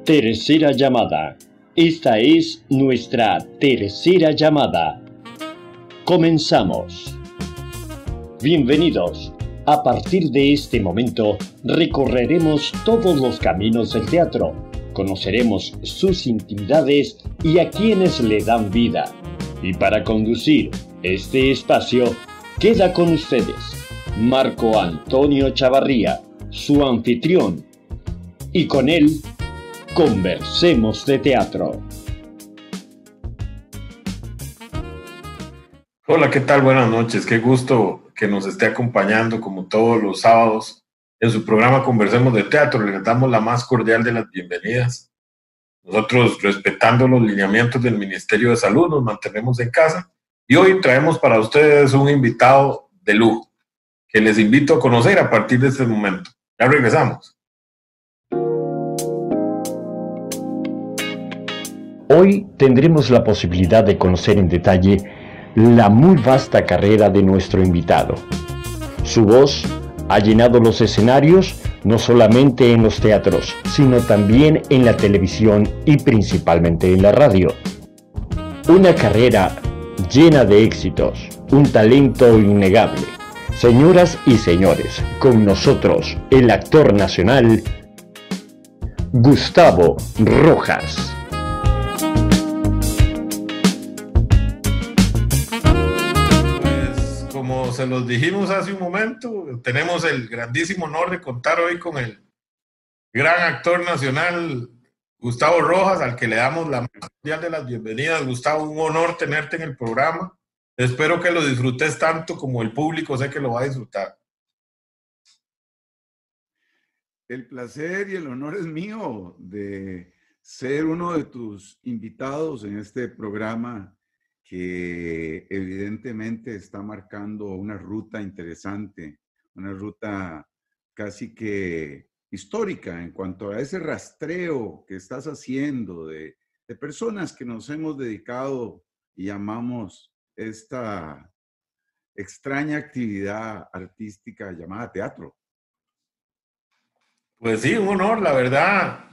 Tercera llamada. Esta es nuestra tercera llamada. Comenzamos. Bienvenidos. A partir de este momento recorreremos todos los caminos del teatro. Conoceremos sus intimidades y a quienes le dan vida. Y para conducir este espacio, queda con ustedes Marco Antonio Chavarría, su anfitrión. Y con él, conversemos de teatro. Hola, ¿qué tal? Buenas noches. Qué gusto que nos esté acompañando como todos los sábados en su programa Conversemos de Teatro. Le damos la más cordial de las bienvenidas. Nosotros, respetando los lineamientos del Ministerio de Salud, nos mantenemos en casa y hoy traemos para ustedes un invitado de lujo que les invito a conocer a partir de este momento. Ya regresamos. Hoy tendremos la posibilidad de conocer en detalle la muy vasta carrera de nuestro invitado. Su voz ha llenado los escenarios no solamente en los teatros, sino también en la televisión y principalmente en la radio. Una carrera llena de éxitos, un talento innegable. Señoras y señores, con nosotros el actor nacional Gustavo Rojas. Como se los dijimos hace un momento, tenemos el grandísimo honor de contar hoy con el gran actor nacional Gustavo Rojas, al que le damos la más cordial de las bienvenidas. Gustavo, un honor tenerte en el programa. Espero que lo disfrutes tanto como el público sé que lo va a disfrutar. El placer y el honor es mío de ser uno de tus invitados en este programa que evidentemente está marcando una ruta interesante, una ruta casi que histórica en cuanto a ese rastreo que estás haciendo de personas que nos hemos dedicado y llamamos esta extraña actividad artística llamada teatro. Pues sí, un honor, la verdad.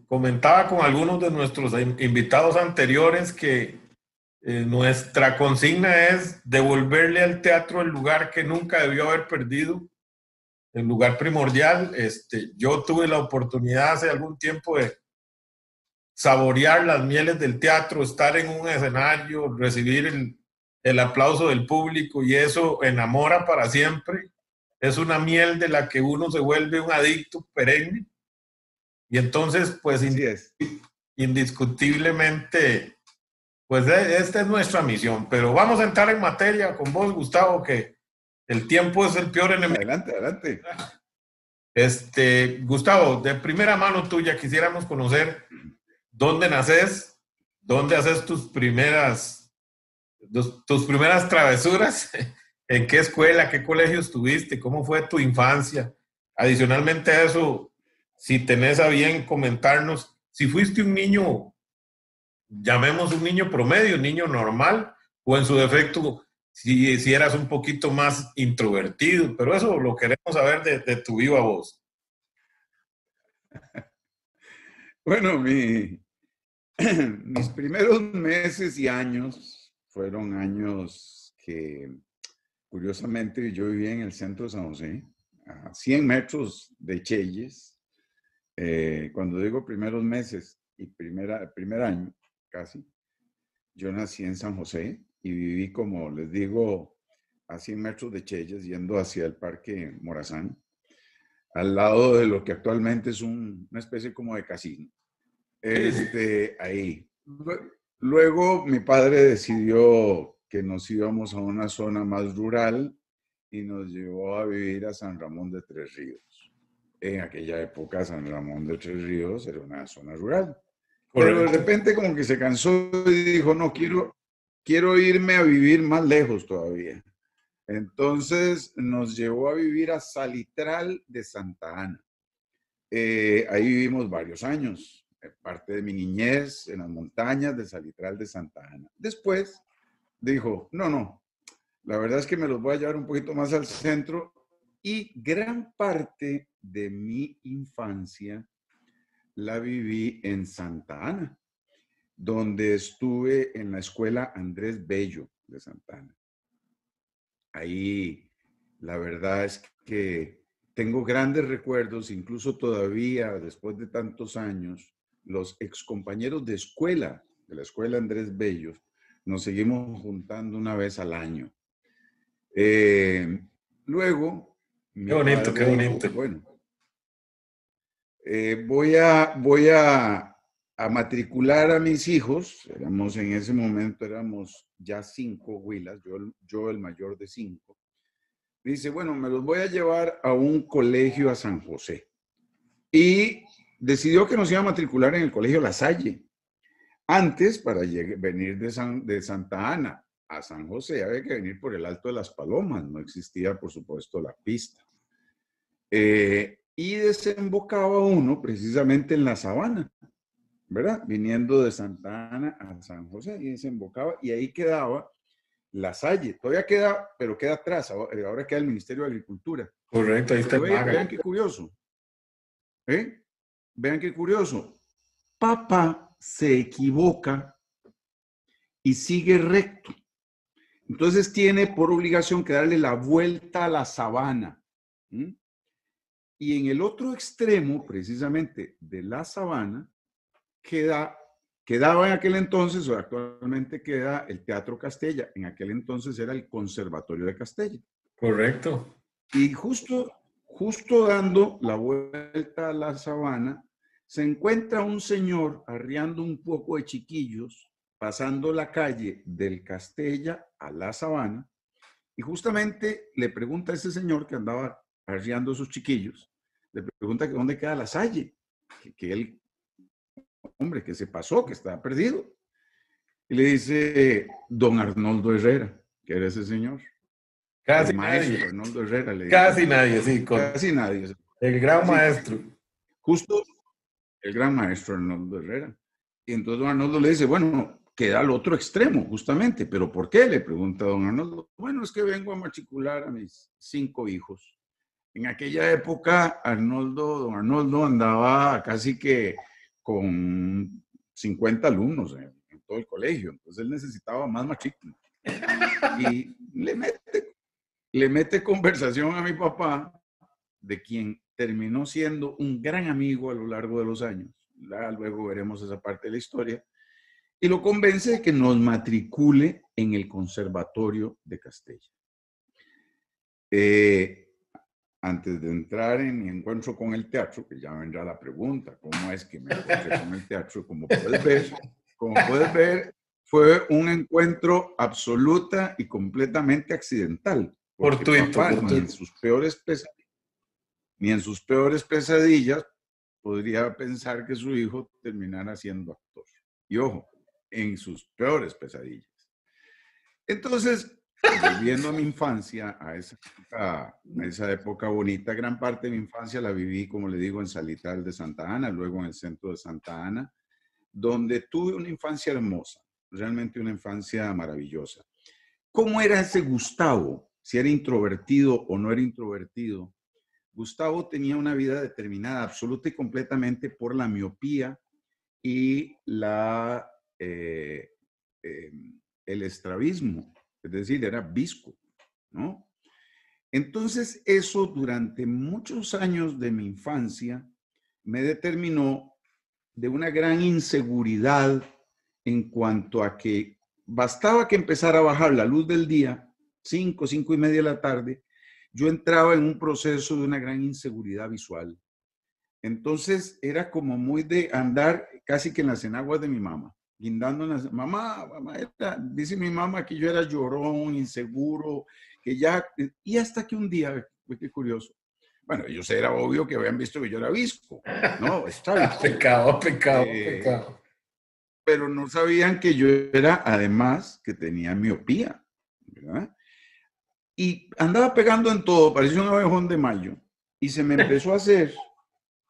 Comentaba con algunos de nuestros invitados anteriores que nuestra consigna es devolverle al teatro el lugar que nunca debió haber perdido, el lugar primordial. Yo tuve la oportunidad hace algún tiempo de saborear las mieles del teatro, estar en un escenario, recibir el aplauso del público, y eso enamora para siempre. Es una miel de la que uno se vuelve un adicto perenne. Y entonces, pues, indiscutiblemente, pues esta es nuestra misión. Pero vamos a entrar en materia con vos, Gustavo, que el tiempo es el peor enemigo. Adelante, adelante. Gustavo, de primera mano tuya, quisiéramos conocer dónde naces, dónde haces tus primeras travesuras, en qué escuela, qué colegio estuviste, cómo fue tu infancia. Adicionalmente a eso, si tenés a bien comentarnos si fuiste un niño, llamemos un niño promedio, un niño normal, o en su defecto, si eras un poquito más introvertido, pero eso lo queremos saber de tu viva voz. Bueno, mis primeros meses y años fueron años que, curiosamente, yo vivía en el centro de San José, a 100 metros de Chelles. Cuando digo primeros meses y primer año, casi, yo nací en San José y viví, como les digo, a 100 metros de Chelles, yendo hacia el Parque Morazán, al lado de lo que actualmente es una especie como de casino. Ahí. Luego mi padre decidió que nos íbamos a una zona más rural y nos llevó a vivir a San Ramón de Tres Ríos. En aquella época San Ramón de Tres Ríos era una zona rural. Pero de repente como que se cansó y dijo, no, quiero irme a vivir más lejos todavía. Entonces nos llevó a vivir a Salitral de Santa Ana. Ahí vivimos varios años, parte de mi niñez en las montañas de Salitral de Santa Ana. Después dijo, no, la verdad es que me los voy a llevar un poquito más al centro, y gran parte de mi infancia la viví en Santa Ana, donde estuve en la escuela Andrés Bello de Santa Ana. Ahí, la verdad es que tengo grandes recuerdos, incluso todavía, después de tantos años, los excompañeros de la escuela Andrés Bello, nos seguimos juntando una vez al año. Luego, mi Qué bonito, padre qué dijo, bonito. bueno, voy a matricular a mis hijos. En ese momento éramos ya 5 huilas, yo el mayor de 5. Dice, bueno, me los voy a llevar a un colegio a San José. Y decidió que nos iba a matricular en el colegio La Salle. Antes, para venir de Santa Ana a San José, había que venir por el Alto de las Palomas. No existía, por supuesto, la pista. Y desembocaba uno precisamente en la Sabana, ¿verdad? Viniendo de Santa Ana a San José, y desembocaba, y ahí quedaba La Salle. Todavía queda, pero queda atrás. Ahora queda el Ministerio de Agricultura. Correcto, ahí está el Maga. Vean qué curioso. Vean qué curioso. Papá se equivoca y sigue recto. Entonces tiene por obligación que darle la vuelta a la sabana. Y en el otro extremo, precisamente de la sabana, quedaba en aquel entonces, o actualmente queda el Teatro Castella. En aquel entonces era el Conservatorio de Castella. Correcto. Y justo dando la vuelta a la sabana, se encuentra un señor arriando un poco de chiquillos, pasando la calle del Castella a la Sabana, y justamente le pregunta a ese señor que andaba arriando a sus chiquillos, le pregunta que dónde queda La Salle, que él, hombre, que se pasó, que estaba perdido. Y le dice, don Arnoldo Herrera, que era ese señor. Casi el maestro nadie. Arnoldo Herrera. Le Casi nadie, sí. Casi nadie. El gran maestro. Justo el gran maestro Arnoldo Herrera. Y entonces don Arnoldo le dice, bueno, queda al otro extremo, justamente. ¿Pero por qué? Le pregunta don Arnoldo. Bueno, es que vengo a matricular a mis 5 hijos. En aquella época, don Arnoldo andaba casi que con 50 alumnos en todo el colegio. Entonces él necesitaba más matrícula. Y le mete conversación a mi papá, de quien terminó siendo un gran amigo a lo largo de los años. Luego veremos esa parte de la historia. Y lo convence de que nos matricule en el Conservatorio de Castella. Antes de entrar en mi encuentro con el teatro, que ya vendrá la pregunta, ¿cómo es que me encontré con el teatro? Como puedes ver, fue un encuentro absoluta y completamente accidental. Fortuito. Ni en sus peores pesadillas podría pensar que su hijo terminara siendo actor. Y ojo, en sus peores pesadillas. Entonces, volviendo a mi infancia, a esa época bonita, gran parte de mi infancia la viví, como le digo, en Salitral de Santa Ana, luego en el centro de Santa Ana, donde tuve una infancia hermosa, realmente una infancia maravillosa. ¿Cómo era ese Gustavo? Si era introvertido o no era introvertido. Gustavo tenía una vida determinada absoluta y completamente por la miopía y el estrabismo, es decir, era visco, ¿no? Entonces eso durante muchos años de mi infancia me determinó de una gran inseguridad en cuanto a que bastaba que empezara a bajar la luz del día, 5:30 de la tarde, yo entraba en un proceso de una gran inseguridad visual. Entonces era como muy de andar casi que en las enaguas de mi mamá, guindando en las... Mamá, dice mi mamá que yo era llorón, inseguro, que ya... Y hasta que un día, qué curioso, bueno, ellos era obvio que habían visto que yo era visco, ¿no? Pecado. Pero no sabían que yo era, además, que tenía miopía, ¿verdad? Y andaba pegando en todo, parecía un abejón de mayo. Y se me empezó a hacer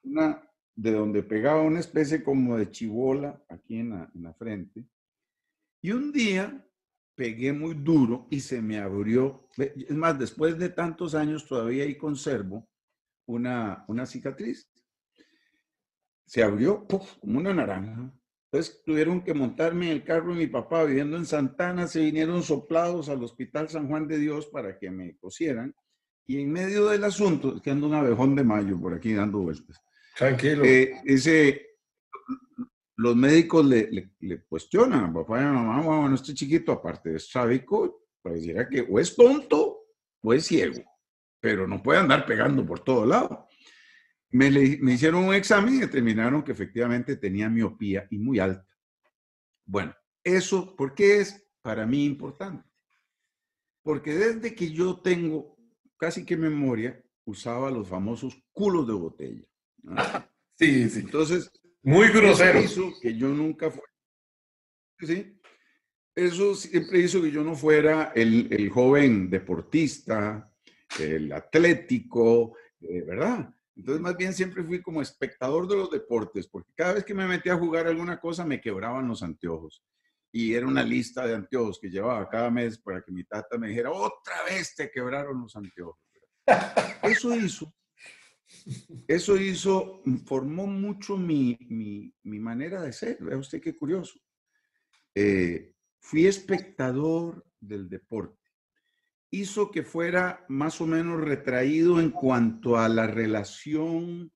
de donde pegaba una especie como de chibola aquí en la frente. Y un día pegué muy duro y se me abrió. Es más, después de tantos años todavía ahí conservo una cicatriz. se abrió ¡puf!, como una naranja. Entonces tuvieron que montarme en el carro de mi papá viviendo en Santana, se vinieron soplados al Hospital San Juan de Dios para que me cosieran. Y en medio del asunto, es que ando un abejón de mayo por aquí dando vueltas, Tranquilo. los médicos le cuestionan a papá y a mamá, bueno, este chiquito, aparte de estrábico, pareciera que o es tonto o es ciego, pero no puede andar pegando por todo lado. Me hicieron un examen y determinaron que efectivamente tenía miopía y muy alta. Bueno, eso, ¿por qué es para mí importante? Porque desde que yo tengo casi que memoria, usaba los famosos culos de botella, ¿no? Sí, sí. Entonces, Muy grosero. eso hizo que yo nunca fuera, ¿sí? Eso siempre hizo que yo no fuera el joven deportista, el atlético, ¿verdad? Entonces, más bien siempre fui como espectador de los deportes, porque cada vez que me metía a jugar alguna cosa me quebraban los anteojos. Y era una lista de anteojos que llevaba cada mes para que mi tata me dijera, otra vez te quebraron los anteojos. Eso hizo, formó mucho mi manera de ser. Vea usted qué curioso. Fui espectador del deporte. Hizo que fuera más o menos retraído en cuanto a la relación,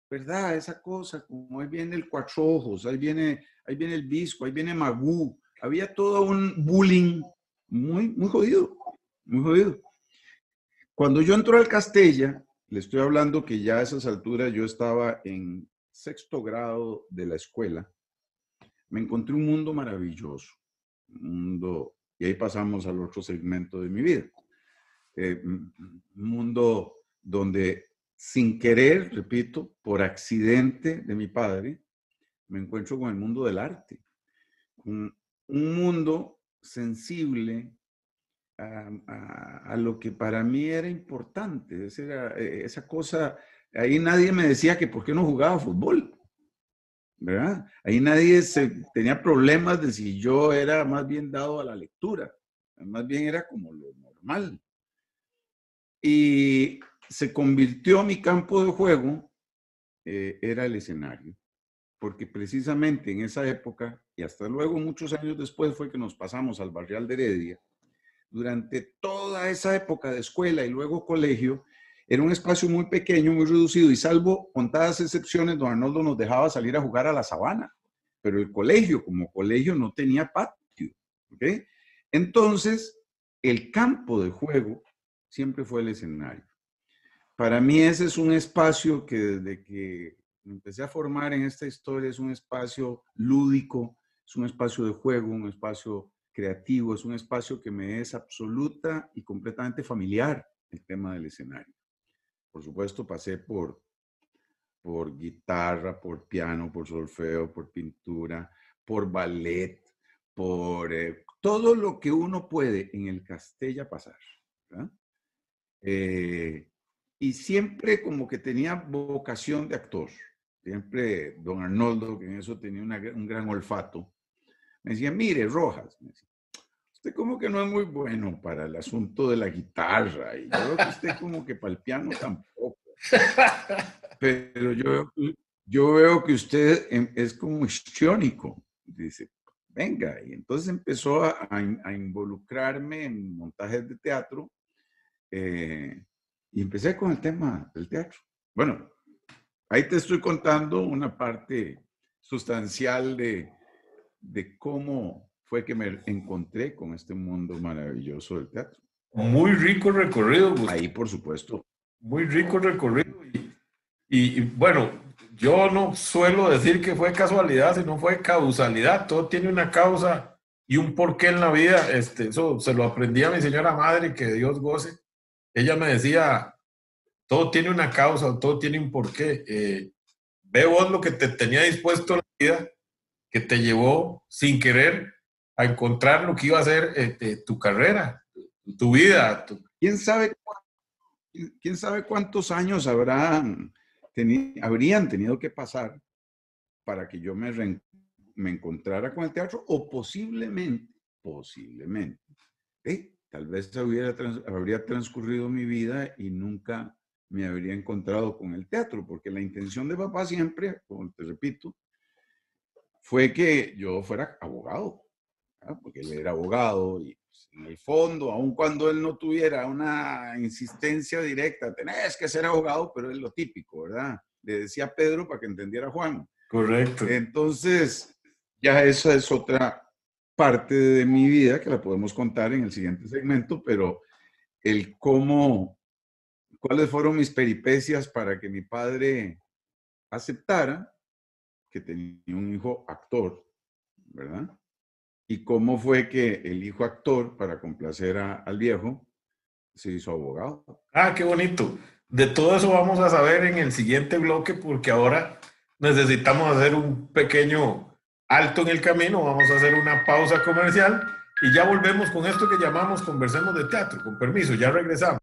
¿verdad? Esa cosa, como ahí viene el Cuatro Ojos, ahí viene el Visco, ahí viene Magú. Había todo un bullying muy jodido, muy jodido. Cuando yo entré al Castella, le estoy hablando que ya a esas alturas yo estaba en 6º grado de la escuela, me encontré un mundo maravilloso, y ahí pasamos al otro segmento de mi vida. Un mundo donde sin querer, repito, por accidente de mi padre, me encuentro con el mundo del arte. Un mundo sensible a lo que para mí era importante. Esa cosa, ahí nadie me decía que por qué no jugaba fútbol, ¿verdad? Ahí nadie tenía problemas de si yo era más bien dado a la lectura, más bien era como lo normal. Y se convirtió mi campo de juego, era el escenario, porque precisamente en esa época, y hasta luego muchos años después fue que nos pasamos al Barrial de Heredia, durante toda esa época de escuela y luego colegio, era un espacio muy pequeño, muy reducido, y salvo contadas excepciones, don Arnoldo nos dejaba salir a jugar a la sabana, pero el colegio como colegio no tenía patio, ¿ok? Entonces, el campo de juego siempre fue el escenario. Para mí ese es un espacio que desde que me empecé a formar en esta historia es un espacio lúdico, es un espacio de juego, un espacio creativo, es un espacio que me es absoluta y completamente familiar el tema del escenario. Por supuesto, pasé por guitarra, por piano, por solfeo, por pintura, por ballet, por todo lo que uno puede en el Castella pasar, ¿verdad? Y siempre como que tenía vocación de actor. Siempre don Arnoldo, que en eso tenía un gran olfato, me decía, mire, Rojas, me decía, usted como que no es muy bueno para el asunto de la guitarra, y yo veo que usted como que para el piano tampoco. Pero yo veo que usted es como histriónico. Dice, venga, y entonces empezó a involucrarme en montajes de teatro, y empecé con el tema del teatro. Bueno, ahí te estoy contando una parte sustancial de cómo fue que me encontré con este mundo maravilloso del teatro. Muy rico recorrido, Gustavo. Ahí, por supuesto. Muy rico recorrido. Y bueno, yo no suelo decir que fue casualidad, sino fue causalidad. Todo tiene una causa y un porqué en la vida. Eso se lo aprendí a mi señora madre, que Dios goce. Ella me decía, todo tiene una causa, todo tiene un porqué. Ve vos lo que te tenía dispuesto la vida, que te llevó sin querer a encontrar lo que iba a ser tu carrera, tu vida. ¿Quién sabe cuántos años habrían tenido que pasar para que yo me encontrara con el teatro? O posiblemente, tal vez habría transcurrido mi vida y nunca me habría encontrado con el teatro, porque la intención de papá siempre, como te repito, fue que yo fuera abogado, ¿verdad? Porque él era abogado y pues, en el fondo, aun cuando él no tuviera una insistencia directa, tenés que ser abogado, pero es lo típico, ¿verdad? Le decía a Pedro para que entendiera a Juan. Correcto. Entonces, ya esa es otra parte de mi vida que la podemos contar en el siguiente segmento, pero el cómo, cuáles fueron mis peripecias para que mi padre aceptara que tenía un hijo actor, ¿verdad? Y cómo fue que el hijo actor, para complacer al viejo, se hizo abogado. Ah, qué bonito. De todo eso vamos a saber en el siguiente bloque porque ahora necesitamos hacer un pequeño alto en el camino. Vamos a hacer una pausa comercial y ya volvemos con esto que llamamos Conversemos de Teatro. Con permiso, ya regresamos.